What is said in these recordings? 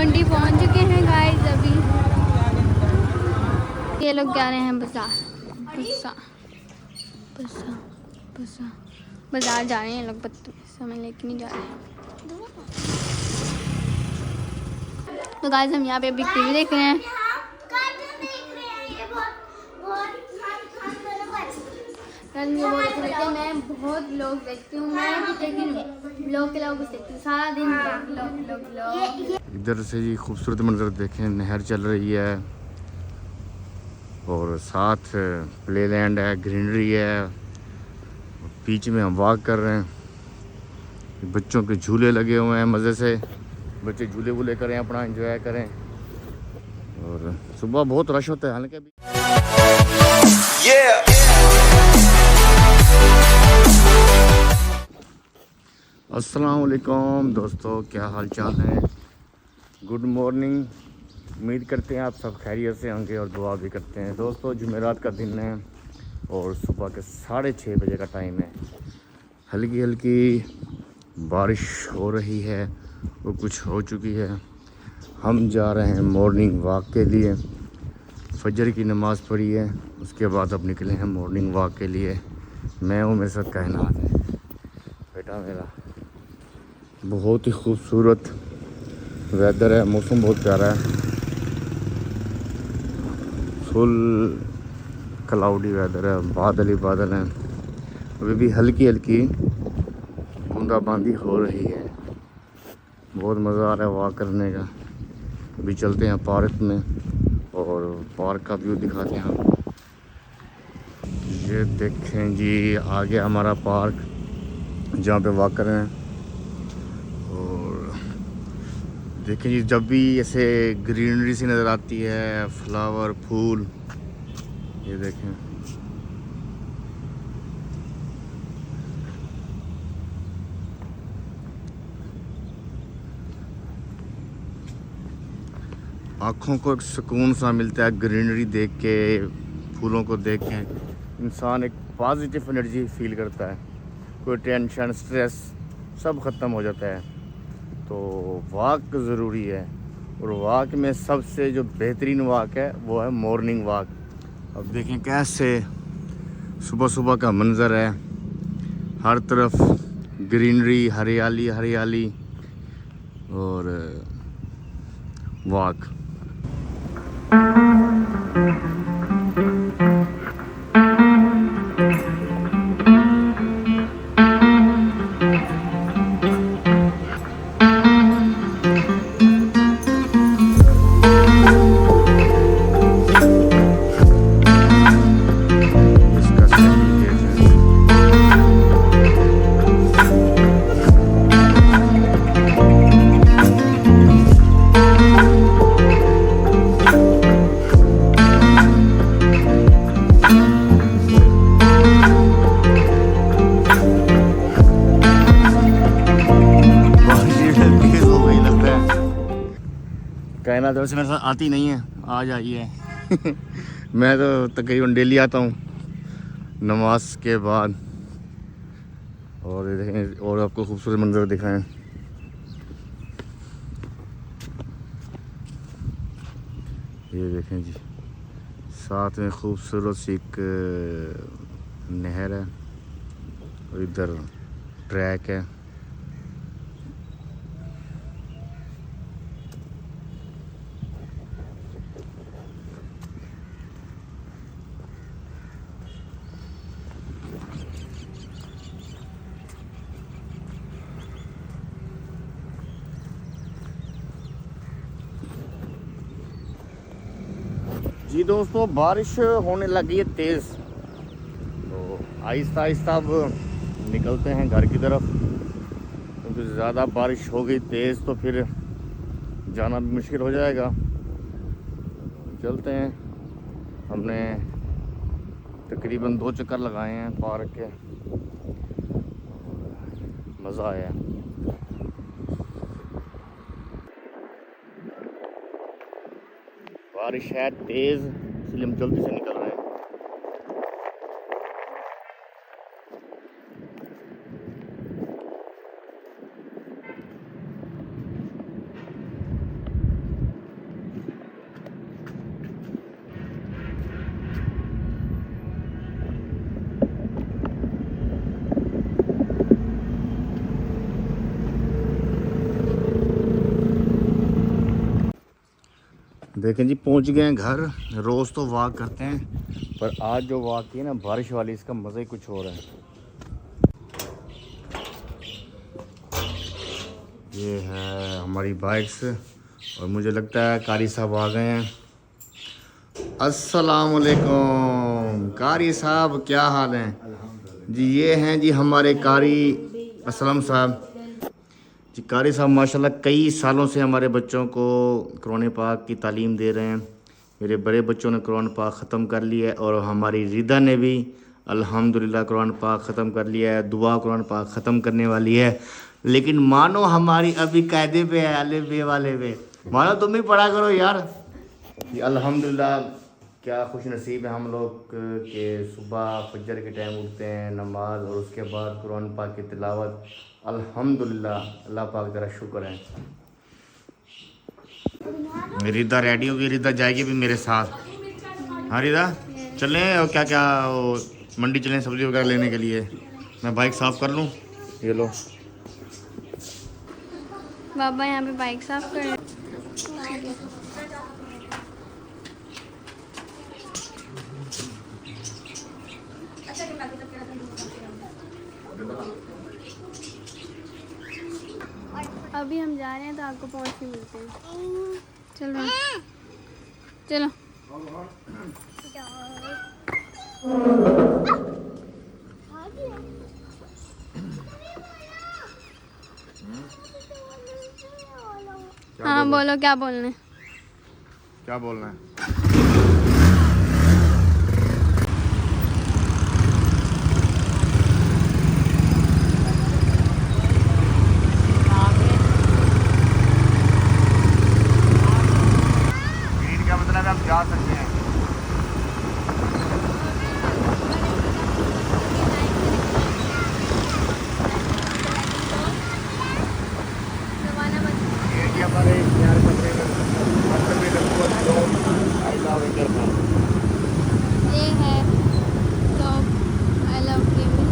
मंडी पहुंच चुके हैं गाइस। अभी ये लोग जा रहे हैं बाजार जा रहे हैं लोग, समय लेके नहीं जा रहे हैं। तो गाइस हम यहाँ पे अभी टीवी देख रहे हैं। मैं बहुत लोग देखती हूँ, मैं ब्लॉग के लोग देखती हूँ सारा दिन, ब्लॉग। इधर से ये खूबसूरत मंजर देखें, नहर चल रही है और साथ प्ले लैंड है, ग्रीनरी है। बीच में हम वॉक कर रहे हैं, बच्चों के झूले लगे हुए हैं, मज़े से बच्चे झूले वूले करें, अपना एंजॉय करें। और सुबह बहुत रश होता है हालांकि अभी अस्सलाम वालेकुम दोस्तों, क्या हाल चाल है। Good morning. उम्मीद करते हैं आप सब खैरियत से होंगे और दुआ भी करते हैं। दोस्तों जुमेरात का दिन है और सुबह के 6:30 बजे का टाइम है। हल्की हल्की बारिश हो रही है और कुछ हो चुकी है। हम जा रहे हैं मॉर्निंग वॉक के लिए। फजर की नमाज़ पढ़ी है, उसके बाद अब निकले हैं मॉर्निंग वॉक के लिए। मैं हूँ, मेरे साथ कायनात है बेटा मेरा। बहुत ही खूबसूरत वेदर है, मौसम बहुत प्यारा है, फुल क्लाउडी वेदर है, बादल ही बादल हैं। अभी भी हल्की हल्की बूंदाबांदी हो रही है। बहुत मज़ा आ रहा है वॉक करने का। अभी चलते हैं पार्क में और पार्क का व्यू दिखाते हैं आपको। ये देखें जी, आ गया हमारा पार्क जहाँ पे वॉक कर रहे हैं। और देखें जी, जब भी ऐसे ग्रीनरी सी नज़र आती है, फ्लावर फूल, ये देखें। आँखों को एक सुकून सा मिलता है ग्रीनरी देख के, फूलों को देख के। इंसान एक पॉजिटिव एनर्जी फील करता है, कोई टेंशन स्ट्रेस सब ख़त्म हो जाता है। तो वॉक ज़रूरी है और वॉक में सबसे जो बेहतरीन वॉक है वो है मॉर्निंग वॉक। अब देखें कैसे सुबह सुबह का मंज़र है, हर तरफ ग्रीनरी, हरियाली हरियाली और वॉक। कायनात वैसे मेरे साथ आती नहीं है, आज आई है। मैं तो तकरीबन डेली आता हूँ नमाज के बाद। और ये देखें, और आपको खूबसूरत मंजर दिखाएं। ये देखें जी, साथ में खूबसूरत सी एक नहर है और इधर ट्रैक है। जी दोस्तों, बारिश होने लगी है तेज़, तो आहिस्ता आहिस्ता अब निकलते हैं घर की तरफ। क्योंकि ज़्यादा बारिश हो गई तेज़ तो फिर जाना भी मुश्किल हो जाएगा। चलते हैं। हमने तकरीबन 2 चक्कर लगाए हैं पार्क के, मज़ा आया। बारिश है तेज़, इसलिए हम जल्दी से निकल रहे हैं। देखें जी पहुंच गए हैं घर। रोज़ तो वॉक करते हैं पर आज जो वॉक की है ना बारिश वाली, इसका मज़ा ही कुछ और है। ये है हमारी बाइक्स और मुझे लगता है कारी साहब आ गए हैं। अस्सलाम वालेकुम कारी साहब, क्या हाल है जी? ये हैं जी हमारे कारी असलम साहब जी। कारी साहब माशाल्लाह कई सालों से हमारे बच्चों को कुरान पाक की तालीम दे रहे हैं। मेरे बड़े बच्चों ने कुरान पाक ख़त्म कर लिया है और हमारी रिदा ने भी अल्हम्दुलिल्लाह कुरान पाक ख़त्म कर लिया है। दुआ कुरान पाक ख़त्म करने वाली है, लेकिन मानो हमारी अभी कायदे पे है, अले बे वाले पे। मानो तुम भी पढ़ा करो यार। ये अल्हम्दुलिल्लाह क्या खुश नसीब है हम लोग के सुबह फजर के टाइम उठते हैं, नमाज और उसके बाद कुरान पाक की तिलावत। अल्हम्दुलिल्लाह, अल्लाह पाक तेरा शुक्र है। रिदा रेडी होगी, रिदा जाएगी भी मेरे साथ। हाँ रिदा चलें, और क्या क्या वो मंडी चलें सब्ज़ी वगैरह लेने के लिए। मैं बाइक साफ़ कर लूँ, ये लो। बाबा यहाँ पे बाइक साफ कर रहे हैं। अभी हम जा रहे हैं तो आपको पहुँच के मिलते हैं। चलो चलो। हाँ बोलो, क्या बोलना है? क्या बोलना है? ग्रीन का मतलब आप जा सकते हैं। ये है तो आई लव गेमिंग।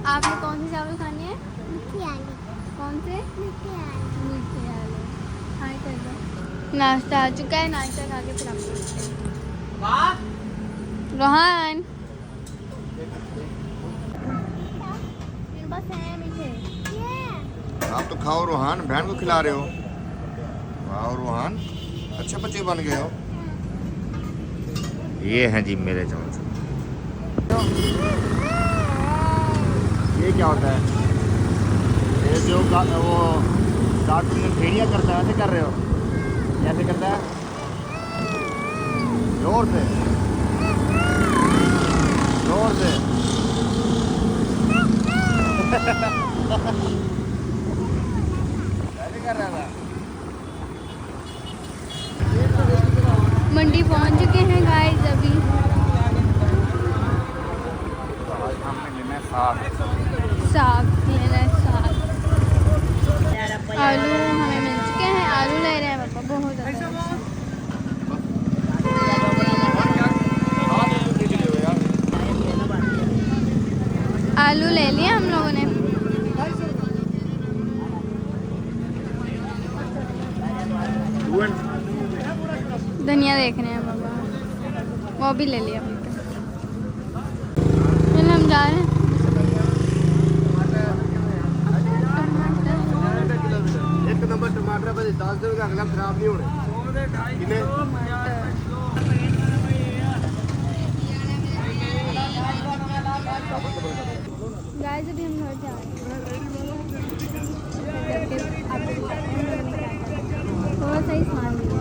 आपने कौन से चावल खाने हैं? मीठे आलू। कौन से? मीठे आलू। मीठे आलू। हाय कर दो। नाश्ता आ चुका है, नाश्ता खा के फिर आप चलते हैं। रोहान बस है मीठे। आप तो खाओ रोहान, बहन को खिला रहे हो। वाह रोहान, अच्छे बच्चे बन गए हो। ये हैं जी मेरे चमच। ये क्या होता है? ये जो वो कार्टून में भेड़िया करता है, ऐसे कर रहे हो? कैसे करता है? जोर से, जोर से। ऐसे कर रहा था। मंडी पहुंच चुके हैं गाइस अभी। हमने लेना है साग। साग लेना है, साग। आलू हमें मिल चुके हैं, आलू ले रहे हैं पापा बहुत ज़्यादा। आलू ले लिए हम लोगों ने। धनिया देख रहे हैं पापा, वो भी ले लिया। फिर हम जा रहे हैं। एक नंबर टमाटर बस 10 दिन का अगला खराब नहीं होने। गाइस अभी हम घर जा रहे हैं। थोड़ा सा ही सामान लिया।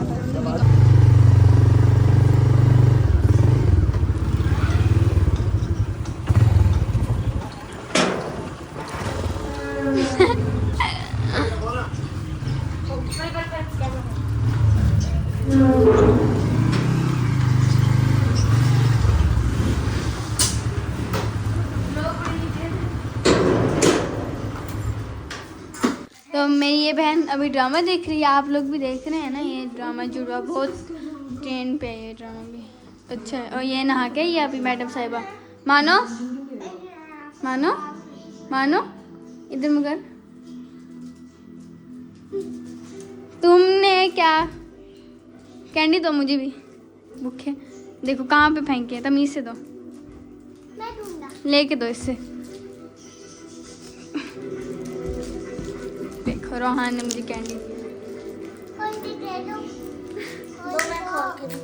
तो मेरी ये बहन अभी ड्रामा देख रही है। आप लोग भी देख रहे हैं ना ये ड्रामा, जुड़वा बहुत ट्रेंड पे है ये ड्रामा भी। अच्छा, और ये नहा के ये अभी मैडम साहिबा, मानो मानो मानो इधर मगर तुमने क्या कैंडी दो मुझे भी भूखे देखो कहाँ पे फेंके है तमीज से दो मैं दूंगा। लेके दो इससे देखो रोहान ने मुझे कैंडी दी कौन सी दे दूं? दो मैं खा के दूं।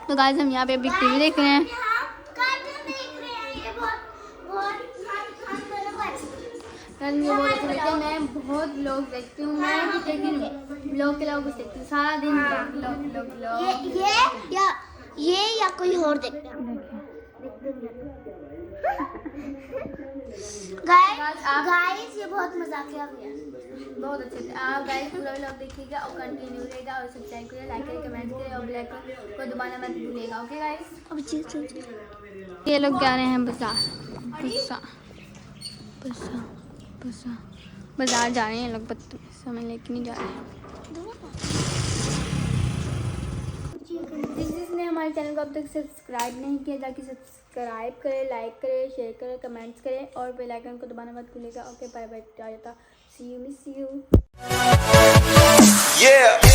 तो गाइस हम यहाँ पे अभी टीवी देख रहे हैं हाँ, कार्टून देख रहे हैं। ये बहुत बहुत हम दोनों को अच्छा कल मुझे बहुत अच्छा लगता है मैं बहुत व्लॉग देखती हूँ मैं भी देखती हूँ व्लॉग के अलावा कुछ देखती हूँ सारा दिन व्लॉग व्लॉग व्लॉग ये या कोई और देखता है। गाइस ये बहुत मजाकिया भी है। बहुत अच्छे थे आप गाइस पूरा व्लॉग देखिएगा और कंटिन्यू रहेगा और सब्सक्राइब करिए लाइक करिए कमेंट करिए और बेल आइकन को दबाना मत भूलिएगा ओके गाइस अब जी ये लोग जा रहे हैं बाजार बाजार बाजार बाजार बाजार जा रहे हैं लोग समय लेके नहीं जा रहे हैं जिसने हमारे चैनल को अब तक सब्सक्राइब नहीं किया जाके सब्सक्राइब करें लाइक करें शेयर करें कमेंट्स करें और बेल आइकन को दबाना मत भूलिएगा okay bye bye tata see you miss you Yeah.